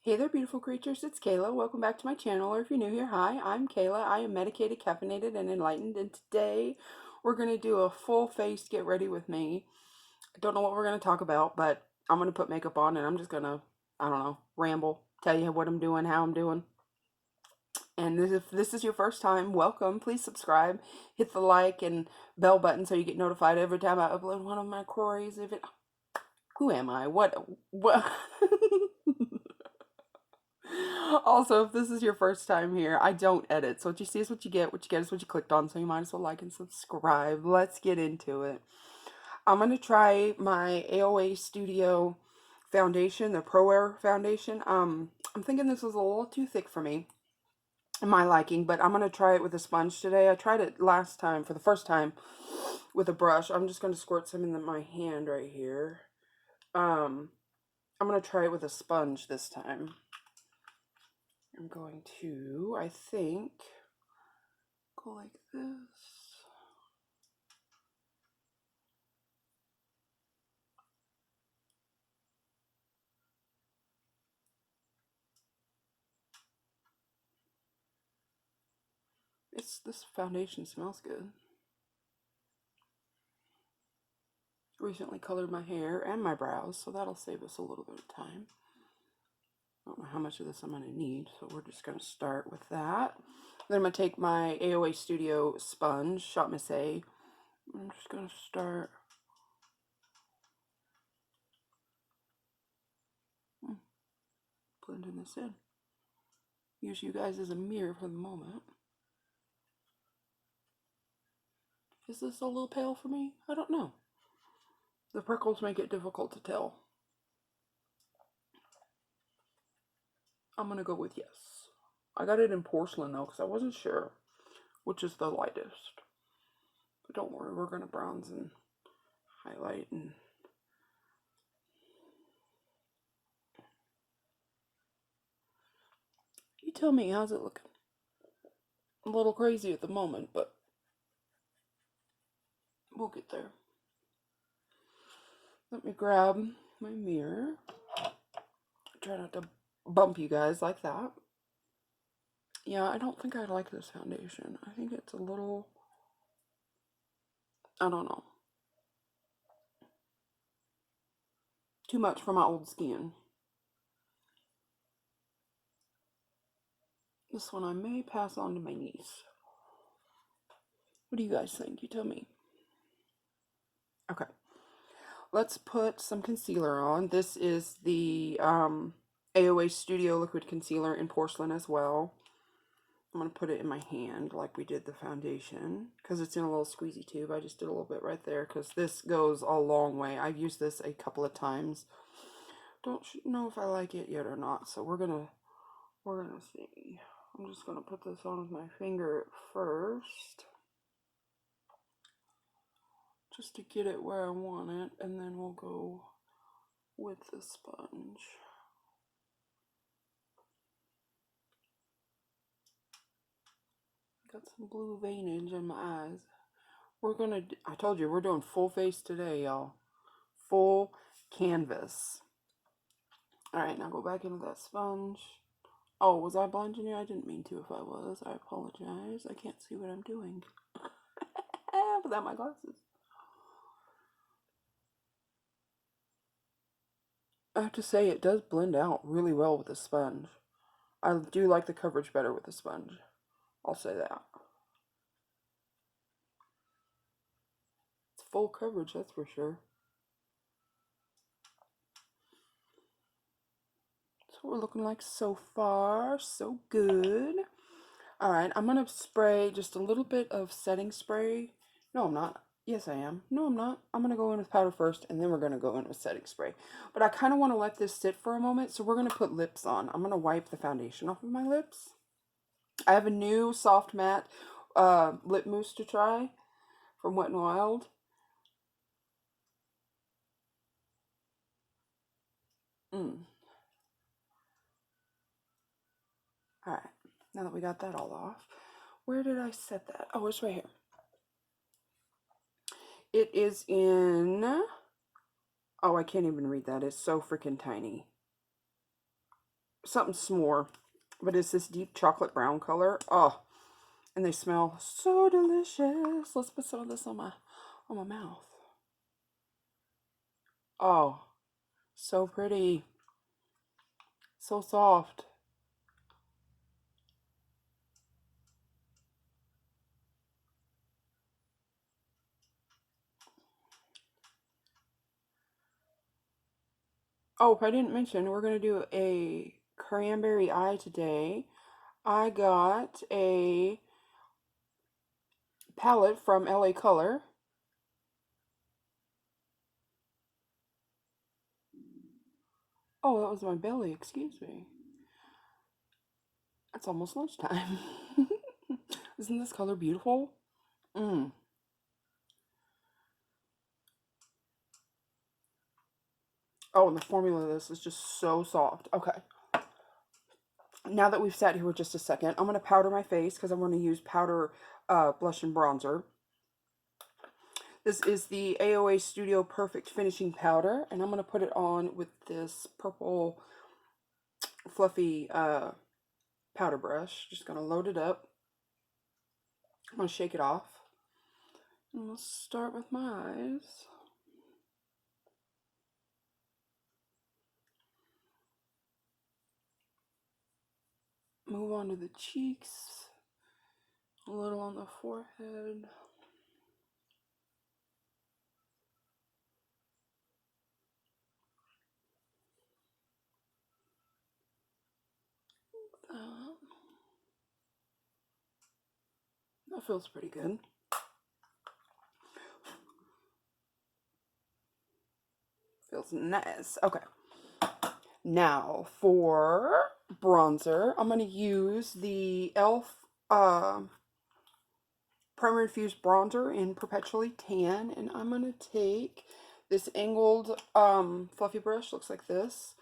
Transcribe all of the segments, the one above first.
Hey there, beautiful creatures. It's Kayla. Welcome back to my channel, or if you're new here, hi, I'm Kayla. I am medicated, caffeinated, and enlightened, and today we're going to do a full face get ready with me. I don't know what we're going to talk about, but I'm going to put makeup on and I'm just going to, I don't know, ramble, tell you what I'm doing, how I'm doing. And if this is your first time, welcome. Please subscribe, hit the like and bell button so you get notified every time I upload one of my crazy videos. Who am I? What? Also, if this is your first time here, I don't edit. So what you see is what you get. What you get is what you clicked on. So you might as well like and subscribe. Let's get into it. I'm going to try my AOA Studio foundation, the Pro Air foundation. I'm thinking this is a little too thick for me, in my liking, but I'm going to try it with a sponge today. I tried it last time, for the first time, with a brush. I'm just going to squirt some in my hand right here. I'm going to try it with a sponge this time. I'm going to, I think, go like this. This foundation smells good. Recently colored my hair and my brows, so that'll save us a little bit of time. I don't know how much of this I'm going to need, so we're just going to start with that. Then I'm going to take my AOA Studio sponge, Shot Miss A. I'm just going to start blending this in. Use you guys as a mirror for the moment. Is this a little pale for me? I don't know. The prickles make it difficult to tell. I'm going to go with yes. I got it in porcelain though, because I wasn't sure which is the lightest. But don't worry, we're going to bronze and highlight and you tell me, how's it looking? A little crazy at the moment, but we'll get there. Let me grab my mirror. Try not to bump you guys like that. Yeah, I don't think I like this foundation. I think it's a little, I don't know, too much for my old skin. This one I may pass on to my niece. What do you guys think? You tell me. Okay. Let's put some concealer on. This is the AOA Studio Liquid Concealer in porcelain as well. I'm going to put it in my hand like we did the foundation because it's in a little squeezy tube. I just did a little bit right there because this goes a long way. I've used this a couple of times. Don't know if I like it yet or not, so we're gonna see. I'm just gonna put this on with my finger first, just to get it where I want it, and then we'll go with the sponge. Got some blue veinage in my eyes. I told you, we're doing full face today, y'all. Full canvas. Alright, now go back into that sponge. Oh, was I blinding you? I didn't mean to. If I was, I apologize. I can't see what I'm doing without my glasses. I have to say, it does blend out really well with the sponge. I do like the coverage better with the sponge. I'll say that. It's full coverage, that's for sure. That's what we're looking like so far. So good. Alright, I'm going to spray just a little bit of setting spray. No, I'm not. Yes, I am. No, I'm not. I'm going to go in with powder first, and then we're going to go in with setting spray. But I kind of want to let this sit for a moment, so we're going to put lips on. I'm going to wipe the foundation off of my lips. I have a new soft matte lip mousse to try from Wet n Wild. Alright, now that we got that all off, where did I set that? Oh, it's right here. It is in, oh, I can't even read that. It's so freaking tiny. something s'more, but it's this deep chocolate brown color. Oh, and they smell so delicious. Let's put some of this on my mouth. Oh, so pretty. So soft. Oh, if I didn't mention, we're going to do a cranberry eye today. I got a palette from LA Color. Oh, that was my belly, excuse me. It's almost lunchtime. Isn't this color beautiful? Mmm. Oh, and the formula of this is just so soft. Okay. Now that we've sat here for just a second, I'm going to powder my face because I'm going to use powder blush and bronzer. This is the AOA Studio Perfect Finishing Powder, and I'm going to put it on with this purple fluffy powder brush. Just going to load it up. I'm going to shake it off. And we'll start with my eyes. Move on to the cheeks. A little on the forehead. That feels pretty good. Feels nice. Okay. Now for bronzer, I'm going to use the e.l.f. Primer Infused Bronzer in Perpetually Tan, and I'm going to take this angled fluffy brush, looks like this.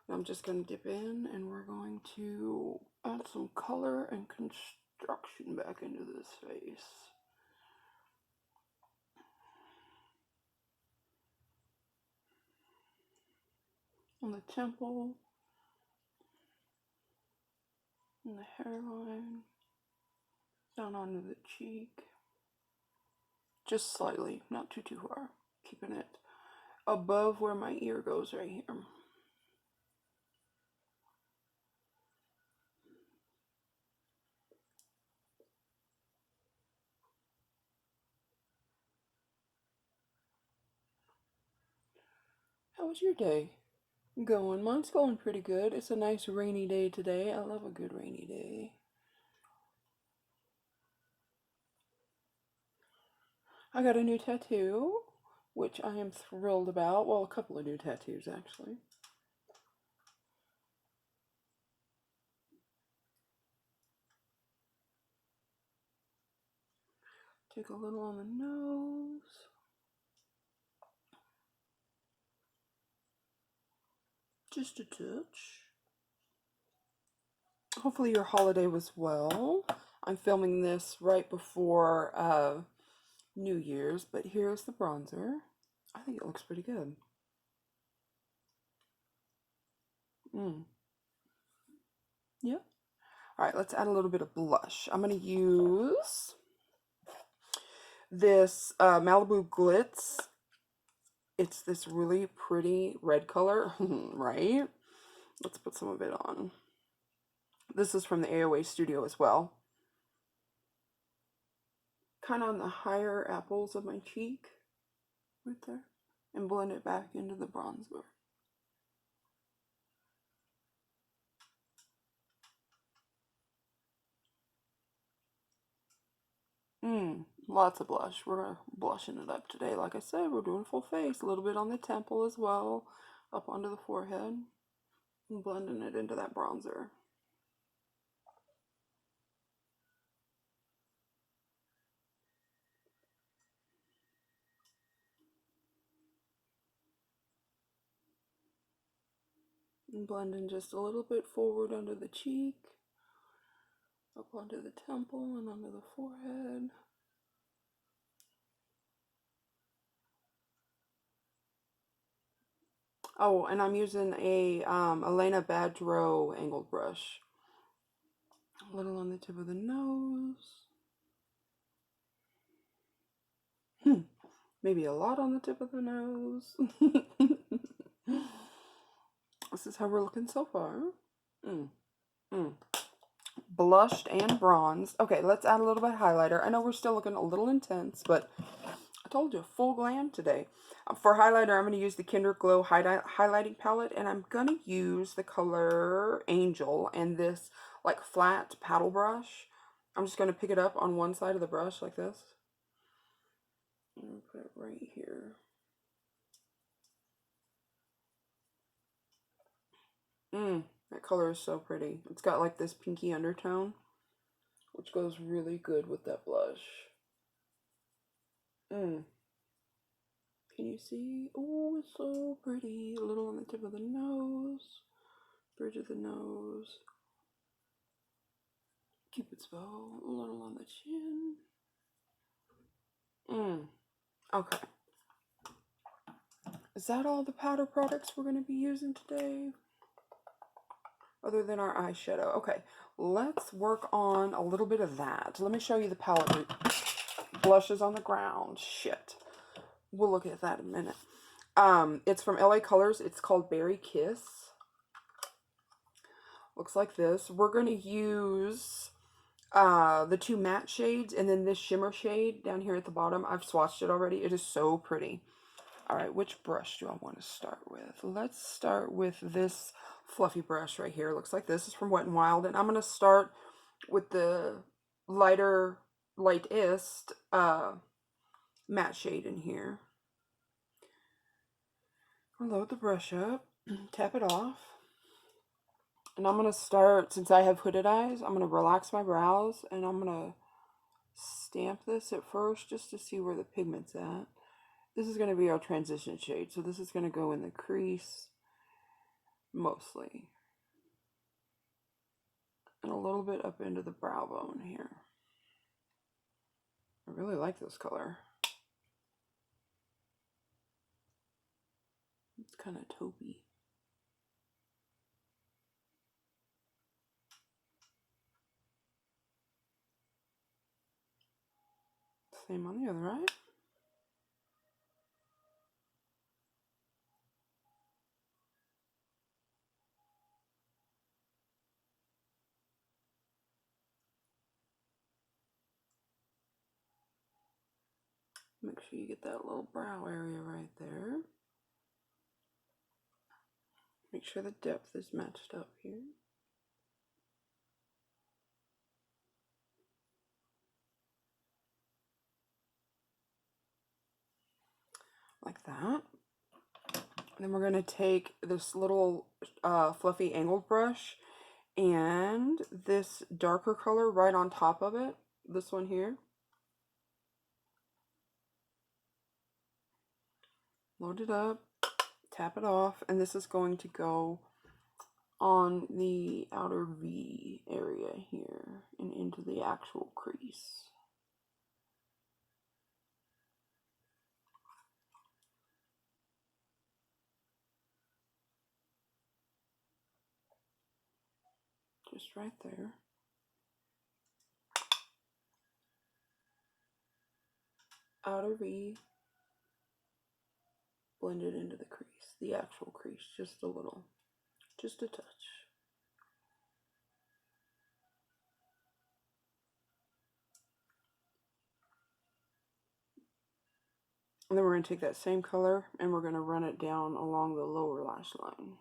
And I'm just going to dip in, and we're going to add some color and construction back into this face. On the temple, and the hairline, down onto the cheek. Just slightly, not too far. Keeping it above where my ear goes right here. How was your day going? Mine's going pretty good. It's a nice rainy day today. I love a good rainy day. I got a new tattoo, which I am thrilled about. Well, a couple of new tattoos, actually. Take a little on the nose. Just a touch. Hopefully your holiday was well. I'm filming this right before New Year's, but here's the bronzer. I think it looks pretty good. Yeah. All right, let's add a little bit of blush. I'm going to use this Malibu Glitz. It's this really pretty red color, right? Let's put some of it on. This is from the AOA Studio as well. Kind of on the higher apples of my cheek, right there. And blend it back into the bronzer. Lots of blush. We're blushing it up today. Like I said, we're doing full face. A little bit on the temple as well. Up onto the forehead. And blending it into that bronzer. And blending just a little bit forward under the cheek. Up onto the temple and onto the forehead. Oh, and I'm using a Elena Badgerow angled brush. A little on the tip of the nose. Maybe a lot on the tip of the nose. This is how we're looking so far. Mm, mm. Blushed and bronzed. Okay, let's add a little bit of highlighter. I know we're still looking a little intense, but I told you, full glam today. For highlighter, I'm going to use the Kinder Glow highlighting palette, and I'm going to use the color Angel and this like flat paddle brush. I'm just going to pick it up on one side of the brush like this. And put it right here. That color is so pretty. It's got like this pinky undertone, which goes really good with that blush. Can you see? Oh, it's so pretty. A little on the tip of the nose, bridge of the nose, Cupid's bow, a little on the chin. Okay. Is that all the powder products we're going to be using today? Other than our eyeshadow. Okay, let's work on a little bit of that. Let me show you the palette. Blushes on the ground. Shit. We'll look at that in a minute. It's from LA Colors. It's called Berry Kiss. Looks like this. We're going to use the two matte shades and then this shimmer shade down here at the bottom. I've swatched it already. It is so pretty. All right, which brush do I want to start with? Let's start with this fluffy brush right here. Looks like this is from Wet n Wild, and I'm going to start with the lightest matte shade in here. I'll load the brush up, tap it off, and I'm going to start, since I have hooded eyes, I'm going to relax my brows, and I'm going to stamp this at first just to see where the pigment's at. This is going to be our transition shade, so this is going to go in the crease, mostly. And a little bit up into the brow bone here. I really like this color. It's kind of taupey. Same on the other eye. Make sure you get that little brow area right there. Make sure the depth is matched up here. Like that. Then we're going to take this little fluffy angled brush and this darker color right on top of it. This one here. Load it up, tap it off, and this is going to go on the outer V area here and into the actual crease. Just right there. Outer V, blend it into the crease, the actual crease, just a little, just a touch. And then we're going to take that same color and we're going to run it down along the lower lash line.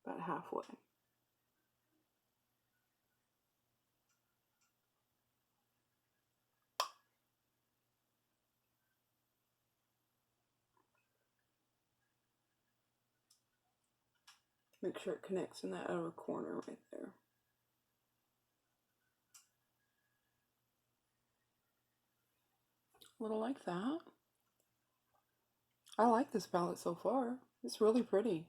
About halfway. Make sure it connects in that outer corner right there. A little like that. I like this palette so far. It's really pretty.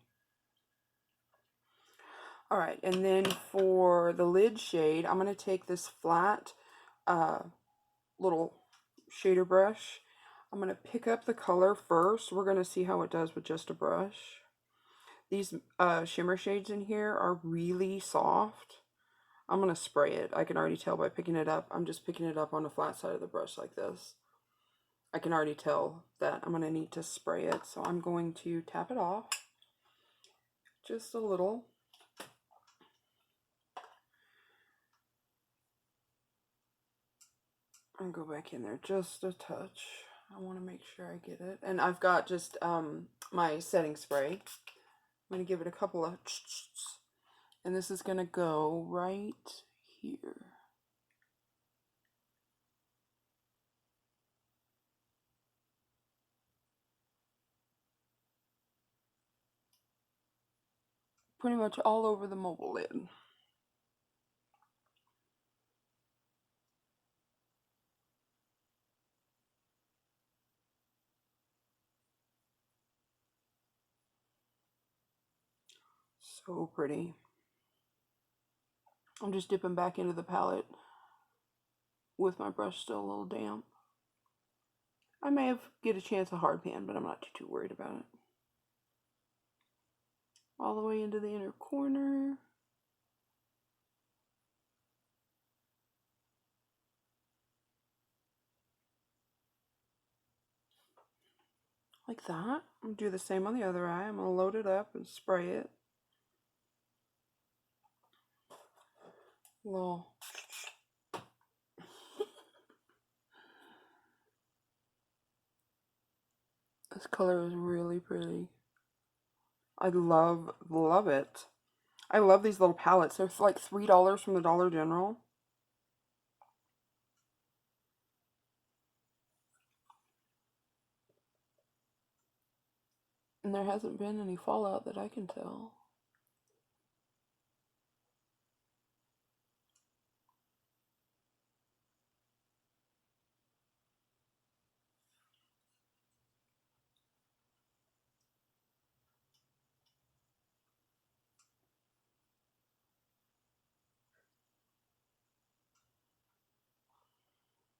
Alright, and then for the lid shade, I'm going to take this flat little shader brush. I'm going to pick up the color first. We're going to see how it does with just a brush. These shimmer shades in here are really soft. I'm going to spray it. I can already tell by picking it up. I'm just picking it up on the flat side of the brush like this. I can already tell that I'm going to need to spray it. So I'm going to tap it off just a little. And go back in there just a touch. I want to make sure I get it. And I've got just my setting spray. I'm going to give it a couple of and this is going to go right here. Pretty much all over the mobile lid. So pretty. I'm just dipping back into the palette with my brush still a little damp. I may have get a chance of hard pan, but I'm not too worried about it. All the way into the inner corner. Like that. I'm going to do the same on the other eye. I'm going to load it up and spray it. Little. This color is really pretty. I love it. I love these little palettes. They're like $3 from the Dollar General. And there hasn't been any fallout that I can tell.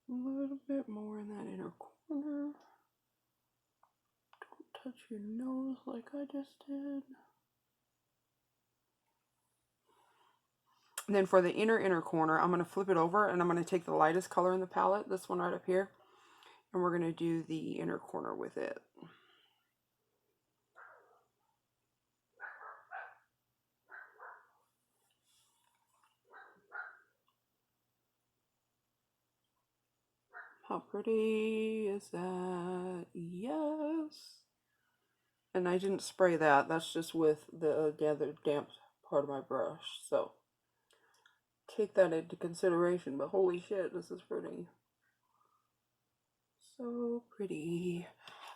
A little bit more in that inner corner. Don't touch your nose like I just did. And then for the inner corner, I'm going to flip it over and I'm going to take the lightest color in the palette, this one right up here, and we're going to do the inner corner with it. How pretty is that? Yes. And I didn't spray that. That's just with the gathered damp part of my brush. So take that into consideration. But holy shit, this is pretty. So pretty.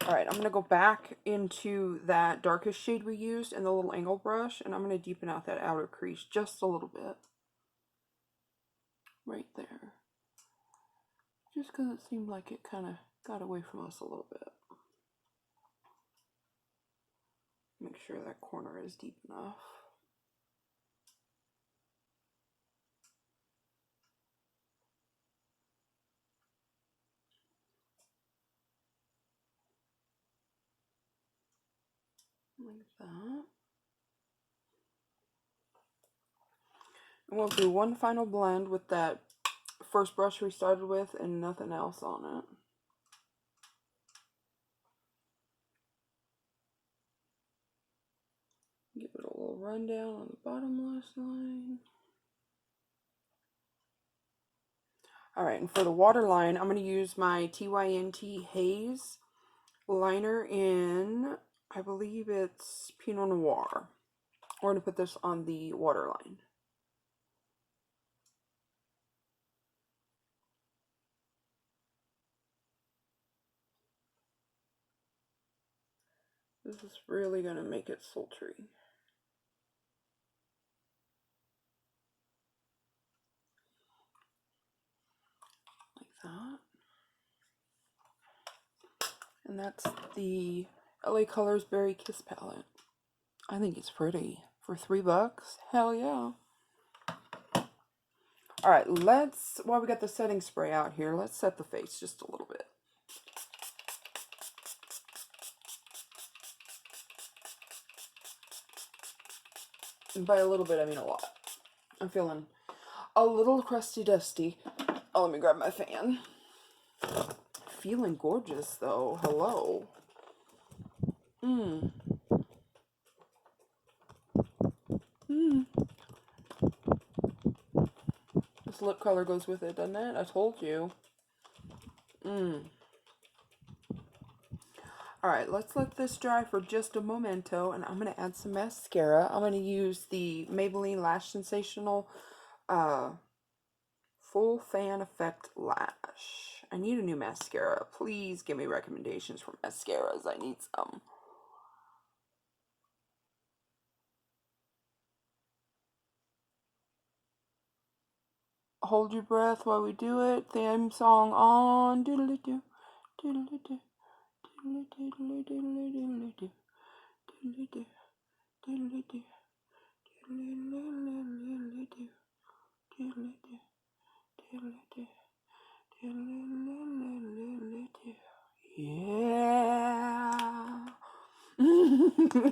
Alright, I'm going to go back into that darkest shade we used and the little angle brush. And I'm going to deepen out that outer crease just a little bit. Right there. Just because it seemed like it kind of got away from us a little bit. Make sure that corner is deep enough. Like that. And we'll do one final blend with that first brush we started with and nothing else on it. Give it a little rundown on the bottommost line. Alright, and for the waterline, I'm going to use my TYNT Haze liner in, I believe it's Pinot Noir. We're going to put this on the waterline. This is really going to make it sultry. Like that. And that's the LA Colors Berry Kiss palette. I think it's pretty. For $3? Hell yeah. Alright, while we got the setting spray out here, let's set the face just a little bit. And by a little bit, I mean a lot. I'm feeling a little crusty dusty. Oh, let me grab my fan. Feeling gorgeous though. Hello. Mmm. Mmm. This lip color goes with it, doesn't it? I told you. Mmm. Alright, let's let this dry for just a momento, and I'm going to add some mascara. I'm going to use the Maybelline Lash Sensational uh, Full Fan Effect Lash. I need a new mascara. Please give me recommendations for mascaras. I need some. Hold your breath while we do it. Theme song on. Doodle-doo. Doodle-doo. Doodle-doo. Doodle-doo. Doodle-doo. Doodle-doo. Doodle-doo. Doodle-doo. Yeah.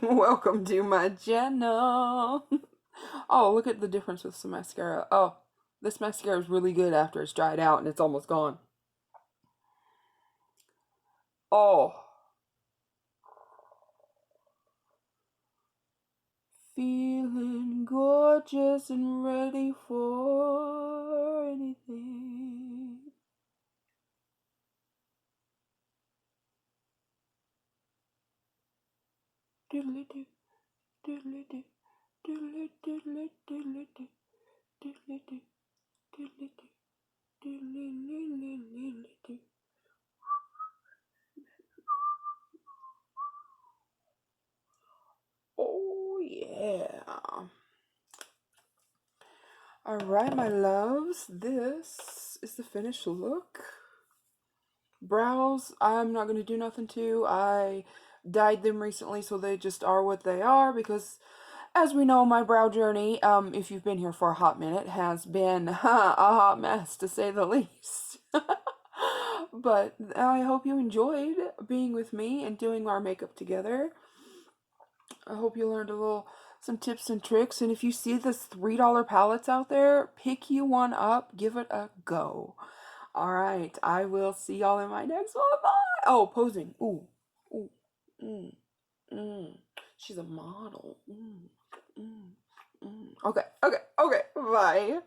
Welcome to my channel. Oh, look at the difference with some mascara. Oh, this mascara is really good after it's dried out and it's almost gone. Oh, feeling gorgeous and ready for anything. Doodly-doo, doodly-doo, doodly-doodly, doodly-doo, doodly-doo, doodly-doo, doodly-doo. Oh, yeah. Alright, my loves, this is the finished look. Brows, I'm not going to do nothing to. I dyed them recently, so they just are what they are, because as we know, my brow journey, if you've been here for a hot minute, has been a hot mess, to say the least. But I hope you enjoyed being with me and doing our makeup together. I hope you learned some tips and tricks. And if you see this $3 palettes out there, pick you one up. Give it a go. All right. I will see y'all in my next one. Bye. Oh, posing. Ooh. Ooh. Mm. Mm. She's a model. Mm. Mm. Mm. Okay. Okay. Okay. Bye.